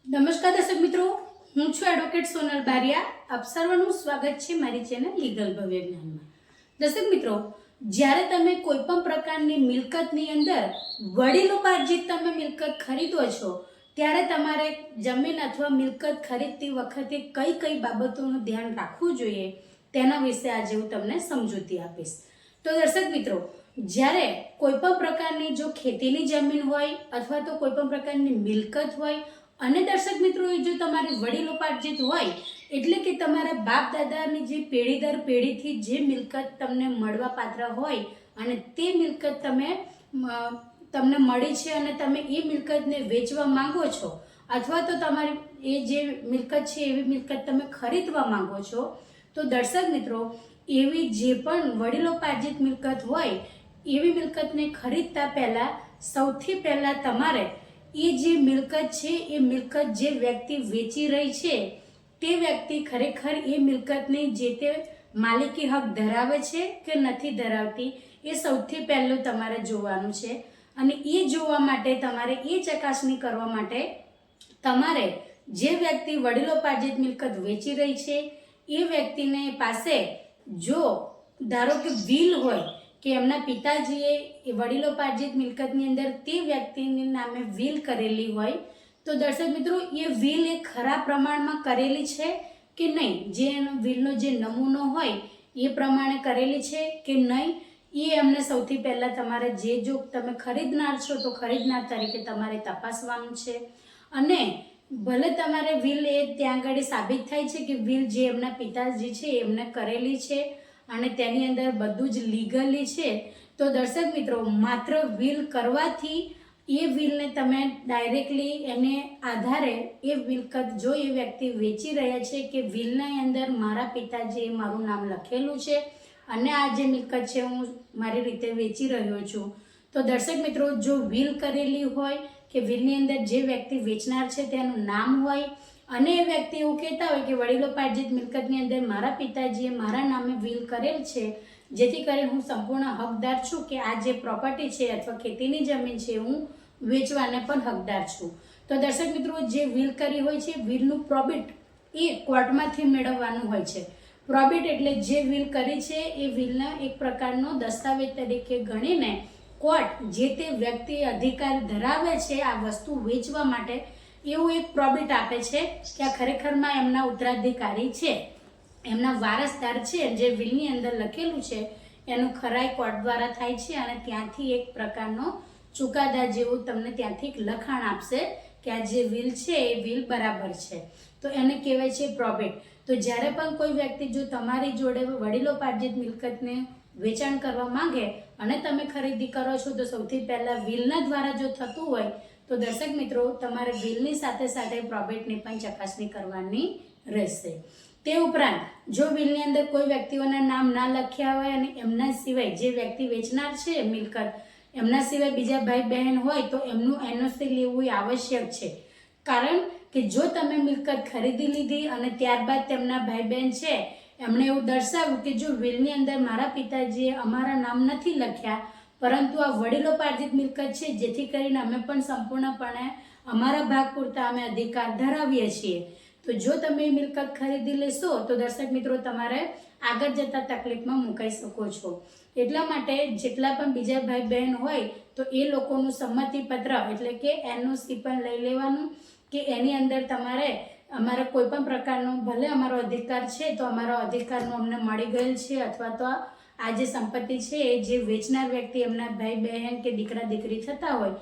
નમસ્કાર દર્શક મિત્રો, હું છું એડવોકેટ સોનલ બારિયા. આપ સર્વનું સ્વાગત છે મારી ચેનલ લીગલ ભવ્ય જ્ઞાનમાં. દર્શક મિત્રો, જ્યારે તમે કોઈ પણ પ્રકારની મિલકતની અંદર વડીલોપાર્જિત તમે મિલકત ખરીદો છો, ત્યારે તમારે જમીન અથવા મિલકત ખરીદતી વખતે કઈ કઈ બાબતોનું ધ્યાન રાખવું જોઈએ તેના વિશે આજે હું તમને સમજૂતી આપીશ. તો દર્શક મિત્રો, જ્યારે કોઈ પણ પ્રકારની જો ખેતીની જમીન હોય અથવા તો કોઈ પણ પ્રકારની મિલકત હોય અને દર્શક મિત્રો એ જો તમારી વડીલોપાર્જિત હોય એટલે કે તમારા બાપ દાદાની જે પેઢી દર પેઢીથી જે મિલકત તમને મળવા પાત્ર હોય અને તે મિલકત તમને મળી છે અને તમે એ મિલકતને વેચવા માંગો છો અથવા તો તમારી એ જે મિલકત છે એવી મિલકત તમે ખરીદવા માંગો છો, તો દર્શક મિત્રો એવી જે પણ વડીલોપાર્જિત મિલકત હોય એવી મિલકતને ખરીદતા પહેલાં સૌથી પહેલાં તમારે એ જે મિલકત છે એ મિલકત જે વ્યક્તિ વેચી રહી છે તે વ્યક્તિ ખરેખર એ મિલકતની જે તે માલિકી હક ધરાવે છે કે નથી ધરાવતી એ સૌથી પહેલું તમારે જોવાનું છે. અને એ જોવા માટે તમારે એ ચકાસણી કરવા માટે તમારે જે વ્યક્તિ વડીલોપાર્જિત મિલકત વેચી રહી છે એ વ્યક્તિને પાસે જો ધારો કે વિલ હોય કે એમના પિતાજીએ એ વડીલોપાર્જિત મિલકતની અંદર તે વ્યક્તિના નામે વિલ કરેલી હોય, તો દર્શક મિત્રો એ વિલ એ ખરા પ્રમાણમાં કરેલી છે કે નહીં, જે વિલનો જે નમૂનો હોય એ પ્રમાણે કરેલી છે કે નહીં, એ એમને સૌથી પહેલાં તમારે જો તમે ખરીદનાર છો તો ખરીદનાર તરીકે તમારે તપાસવાનું છે. અને ભલે તમારે વિલ એ ત્યાં આગળ સાબિત થાય છે કે વિલ જે એમના પિતાજી છે એમને કરેલી છે અને તેની અંદર બધું જ લીગલી છે, તો દર્શક મિત્રો માત્ર વિલ કરવાથી એ વિલને તમે ડાયરેક્ટલી એને આધારે એ મિલકત જો એ વ્યક્તિ વેચી રહ્યા છે કે વિલની અંદર મારા પિતાજીએ મારું નામ લખેલું છે અને આ જે મિલકત છે હું મારી રીતે વેચી રહ્યો છું, તો દર્શક મિત્રો જો વિલ કરેલી હોય કે વિલની અંદર જે વ્યક્તિ વેચનાર છે તેનું નામ હોય અને એ વ્યક્તિ એવું કહેતા હોય કે વડીલોપાર્જિત મિલકતની અંદર મારા પિતાજીએ મારા નામે વિલ કરેલ છે જેથી કરીને હું સંપૂર્ણ હકદાર છું કે આ જે પ્રોપર્ટી છે અથવા ખેતીની જમીન છે હું વેચવાને પણ હકદાર છું, તો દર્શક મિત્રો જે વિલ કરી હોય છે વિલનું પ્રોબિટ એ કોર્ટમાંથી મેળવવાનું હોય છે. પ્રોબિટ એટલે જે વિલ કરી છે એ વિલના એક પ્રકારનો દસ્તાવેજ તરીકે ગણીને કોર્ટ જે તે વ્યક્તિ અધિકાર ધરાવે છે આ વસ્તુ વેચવા માટે એવું એક પ્રોબિટ આપે છે કે આ ખરેખરમાં એમના ઉત્તરાધિકારી છે, એમના વારસદાર છે, જે વિલની અંદર લખેલું છે એનું ખરાઈ કોર્ટ દ્વારા થાય છે અને ત્યાંથી એક પ્રકારનો ચુકાદા જેવું તમને ત્યાંથી લખાણ આપશે કે આ જે વિલ છે એ વિલ બરાબર છે, તો એને કહેવાય છે પ્રોબિટ. તો જ્યારે પણ કોઈ વ્યક્તિ જો તમારી જોડે વડીલોપાર્જિત મિલકતને વેચાણ કરવા માંગે અને તમે ખરીદી કરો છો તો સૌથી પહેલાં વિલના દ્વારા જો થતું હોય તો દર્શક મિત્રો તમારે વિલની સાથે સાથે પ્રોબિટની પણ ચકાસણી કરવાની રહેશે. તે ઉપરાંત જો વિલની અંદર કોઈ વ્યક્તિઓના નામ ના લખ્યા હોય અને એમના સિવાય જે વ્યક્તિ વેચનાર છે મિલકત એમના સિવાય બીજા ભાઈ બહેન હોય તો એમનું એનઓસી લેવું આવશ્યક છે, કારણ કે જો તમે મિલકત ખરીદી લીધી અને ત્યારબાદ તેમના ભાઈ બહેન છે એમણે એવું દર્શાવ્યું કે જો વિલની અંદર મારા પિતાજીએ અમારા નામ નથી લખ્યા પરંતુ આ વડીલોપાર્જિત મિલકત છે જેથી કરીને અમે પણ સંપૂર્ણપણે અમારા ભાગ પૂરતા અમે અધિકાર ધરાવીએ છીએ, તો જો તમે એ મિલકત ખરીદી લેશો તો દર્શક મિત્રો તમારે આગળ જતા તકલીફમાં મુકાઈ શકો છો. એટલા માટે જેટલા પણ બીજા ભાઈ બહેન હોય તો એ લોકોનું સંમતિપત્ર એટલે કે એનઓસી પણ લઈ લેવાનું કે એની અંદર તમારે અમારે કોઈ પણ પ્રકારનો ભલે અમારો અધિકાર છે તો અમારો અધિકારનો અમને મળી ગયેલ છે અથવા તો આ જે સંપત્તિ છે એ જે વેચનાર વ્યક્તિ એમના ભાઈ બહેન કે દીકરા દીકરી થતા હોય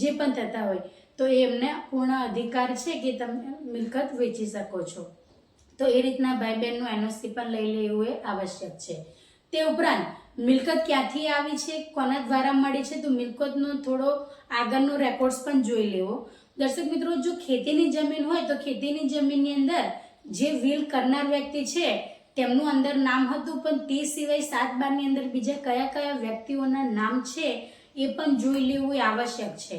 જે પણ થતા હોય તો એમને પૂર્ણ અધિકાર છે કે તમે મિલકત વેચી શકો છો, તો એ રીતના ભાઈ બહેનનું એનઓસી પણ લઈ લેવું એ આવશ્યક છે. તે ઉપરાંત મિલકત ક્યાંથી આવી છે, કોના દ્વારા મળી છે, તો મિલકતનો થોડો આગળનો રેકોર્ડ્સ પણ જોઈ લેવો. દર્શક મિત્રો જો ખેતીની જમીન હોય તો ખેતીની જમીનની અંદર જે વિલ કરનાર વ્યક્તિ છે તેમનું અંદર નામ હતું પણ તે સિવાય 7/12 ની અંદર બીજા કયા કયા વ્યક્તિઓના નામ છે એ પણ જોઈ લેવું આવશ્યક છે.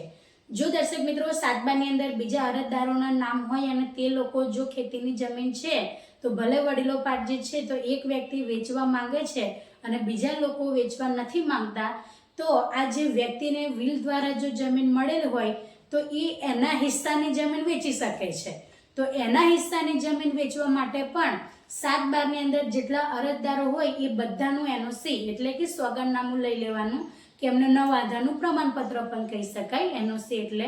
જો દર્શક મિત્રો 7/12 ની અંદર બીજા અરજદારોના નામ હોય અને તે લોકો જો ખેતીની જમીન છે તો ભલે વડીલોપાર્જિત છે તો એક વ્યક્તિ વેચવા માંગે છે અને બીજા લોકો વેચવા નથી માંગતા, તો આ જે વ્યક્તિને વિલ દ્વારા જો જમીન મળેલ હોય તો તો એ એના હિસ્સાની જમીન વેચી શકે છે. તો એના હિસ્સાની જમીન વેચવા માટે પણ 7/12 અંદર જેટલા અરજદારો હોય એ બધાનું એનઓસી એટલે કે સોગંદનામું લઈ લેવાનું, કે એમને ન વાંધાનું પ્રમાણપત્ર પણ કહી શકાય એનઓસી એટલે.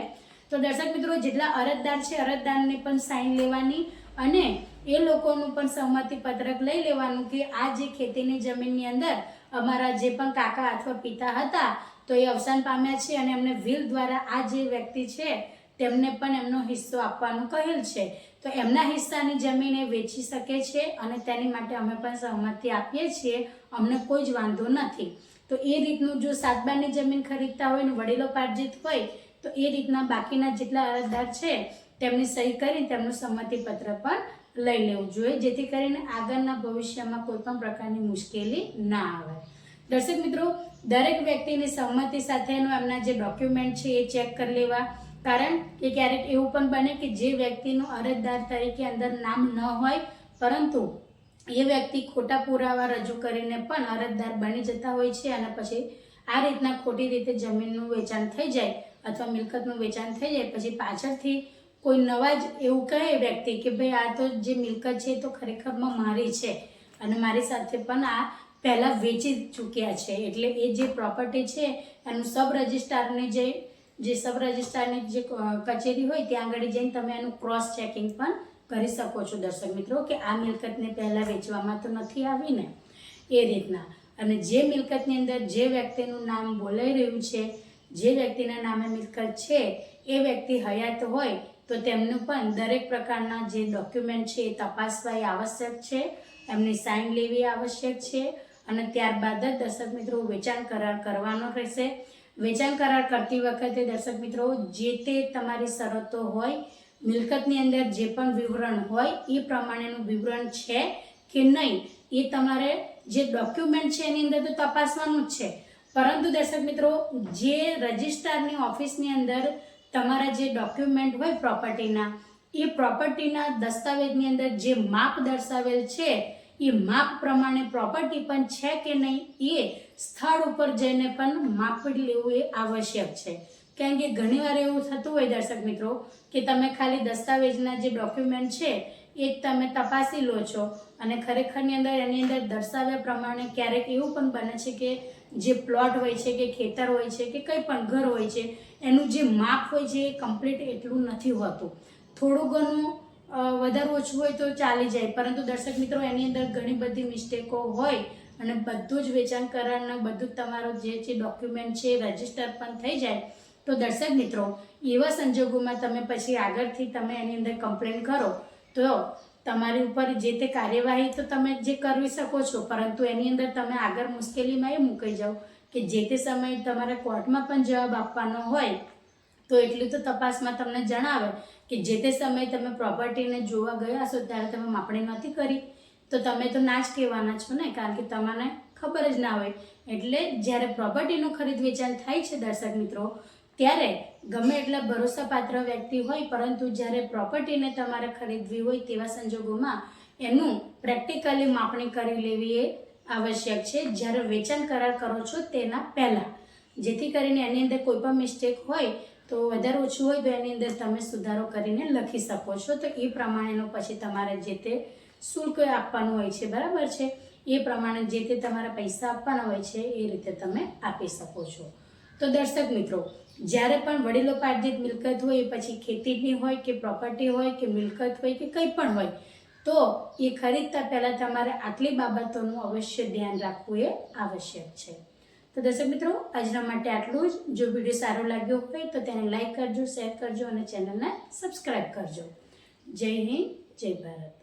તો દર્શક મિત્રો, જેટલા અરજદાર છે અરજદારની પણ સાઇન લેવાની અને એ લોકોનું પણ સંમતિ પત્રક લઈ લેવાનું કે આ જે ખેતીની જમીનની અંદર અમારા જે પણ કાકા અથવા પિતા હતા તો એ અવસાન પામ્યા છે અને એમને વિલ દ્વારા આ જે વ્યક્તિ છે તેમને પણ એમનો હિસ્સો આપવાનું કહેલ છે. તો એમના હિસ્સાની જમીન એ વેચી શકે છે અને તેની માટે અમે પણ સહમતિ આપીએ છીએ, અમને કોઈ જ વાંધો નથી. તો એ રીતનું જો 7/12ની જમીન ખરીદતા હોય ને વડીલોપાર્જિત હોય તો એ રીતના બાકીના જેટલા અરજદાર છે તેમની સહી કરી તેમનું સંમતિપત્ર પણ લઈ લેવું જોઈએ, જેથી કરીને આગળના ભવિષ્યમાં કોઈ પણ પ્રકારની મુશ્કેલી ના આવે. દર્શક મિત્રો, દરેક વ્યક્તિની સંમતિ સાથેનો એમના જે ડોક્યુમેન્ટ છે એ ચેક કરી લેવા, કારણ કે ક્યારેક એવું પણ બને કે જે વ્યક્તિનું અરજદાર તરીકે અંદર નામ ન હોય પરંતુ એ વ્યક્તિ ખોટા પુરાવા રજૂ કરીને પણ અરજદાર બની જતા હોય છે અને પછી આ રીતના ખોટી રીતે જમીનનું વેચાણ થઈ જાય અથવા મિલકતનું વેચાણ થઈ જાય, પછી પાછળથી કોઈ નવા જ એવું કહે વ્યક્તિ કે ભાઈ આ તો જે મિલકત છે તો ખરેખરમાં મારી છે અને મારી સાથે પણ આ પહેલાં વેચી ચૂક્યા છે, એટલે એ જે પ્રોપર્ટી છે એનું સબ રજિસ્ટ્રારની જે સબ રજિસ્ટ્રારની જે કચેરી હોય ત્યાં આગળ જઈને તમે એનું ક્રોસ ચેકિંગ પણ કરી શકો છો દર્શક મિત્રો, કે આ મિલકતને પહેલાં વેચવામાં તો નથી આવી ને એ રીતના. અને જે મિલકતની અંદર જે વ્યક્તિનું નામ બોલાઈ રહ્યું છે, જે વ્યક્તિના નામે મિલકત છે એ વ્યક્તિ હયાત હોય તો તેમનું પણ દરેક પ્રકારના જે ડોક્યુમેન્ટ છે એ તપાસવા આવશ્યક છે, એમની સાઇન લેવી આવશ્યક છે અને ત્યારબાદ જ દર્શક મિત્રો વેચાણ કરાર કરવાનો રહેશે. વેચાણ કરાર કરતી વખતે દર્શક મિત્રો જે તે તમારી શરતો હોય, મિલકતની અંદર જે પણ વિવરણ હોય એ પ્રમાણેનું વિવરણ છે કે નહીં એ તમારે જે ડોક્યુમેન્ટ છે એની અંદર તો તપાસવાનું જ છે, પરંતુ દર્શક મિત્રો જે રજિસ્ટ્રારની ઓફિસની અંદર તમારા જે ડોક્યુમેન્ટ હોય પ્રોપર્ટીના, એ પ્રોપર્ટીના દસ્તાવેજની અંદર જે માપ દર્શાવેલ છે એ માપ પ્રમાણે પ્રોપર્ટી પણ છે કે નહીં એ સ્થળ ઉપર જઈને પણ માપી લેવું એ આવશ્યક છે. કારણ કે ઘણીવાર એવું થતું હોય દર્શક મિત્રો કે તમે ખાલી દસ્તાવેજના જે ડોક્યુમેન્ટ છે એ તમે તપાસી લો છો અને ખરેખરની અંદર એની અંદર દર્શાવ્યા પ્રમાણે ક્યારેક એવું પણ બને છે કે જે પ્લોટ હોય છે કે ખેતર હોય છે કે કંઈ પણ ઘર હોય છે એનું જે માપ હોય છે એ કમ્પ્લીટ એટલું નથી હોતું, થોડું ઘણું વધારે ઓછું હોય તો ચાલી જાય, પરંતુ દર્શક મિત્રો એની અંદર ઘણી બધી મિસ્ટેકો હોય અને બધું જ વેચાણ કરારના બધું જ તમારો જે ડોક્યુમેન્ટ છે રજિસ્ટર પણ થઈ જાય તો દર્શક મિત્રો એવા સંજોગોમાં તમે પછી આગળથી તમે એની અંદર કમ્પ્લેન કરો તો તમારી ઉપર જે તે કાર્યવાહી તો તમે જે કરવી શકો છો, પરંતુ એની અંદર તમે આગળ મુશ્કેલીમાં એ મુકાઈ જાઓ કે જે તે સમયે તમારે કોર્ટમાં પણ જવાબ આપવાનો હોય તો એટલું તો તપાસમાં તમને જણાવે કે જે તે સમયે તમે પ્રોપર્ટીને જોવા ગયા છો ત્યારે તમે માપણી નથી કરી તો તમે તો ના જ કહેવાના છો ને, કારણ કે તમને ખબર જ ના હોય. એટલે જ્યારે પ્રોપર્ટીનું ખરીદ વેચાણ થાય છે દર્શક મિત્રો ત્યારે ગમે એટલા ભરોસાપાત્ર વ્યક્તિ હોય પરંતુ જ્યારે પ્રોપર્ટીને તમારે ખરીદવી હોય તેવા સંજોગોમાં એનું પ્રેક્ટિકલી માપણી કરી લેવી એ આવશ્યક છે જ્યારે વેચાણ કરાર કરો છો તેના પહેલાં, જેથી કરીને એની અંદર કોઈ પણ મિસ્ટેક હોય તો વધારે ઓછું હોય તો એની અંદર તમે સુધારો કરીને લખી શકો છો, તો એ પ્રમાણેનો પછી તમારે જે તે શુલ્ક આપવાનું હોય છે, બરાબર છે, એ પ્રમાણે જે તે તમારા પૈસા આપવાના હોય છે એ રીતે તમે આપી શકો છો. તો દર્શક મિત્રો જ્યારે પણ વડીલોપાર્જિત મિલકત હોય એ પછી ખેતીની હોય કે પ્રોપર્ટી હોય કે મિલકત હોય કે કંઈ પણ હોય તો એ ખરીદતા પહેલાં તમારે આટલી બાબતોનું અવશ્ય ધ્યાન રાખવું એ આવશ્યક છે. તો દર્શક મિત્રો આજના માટે આટલું જ. જો વિડીયો સારો લાગ્યો હોય તો તેને લાઈક કરજો, શેર કરજો અને ચેનલને સબસ્ક્રાઈબ કરજો. જય હિન્દ, જય ભારત.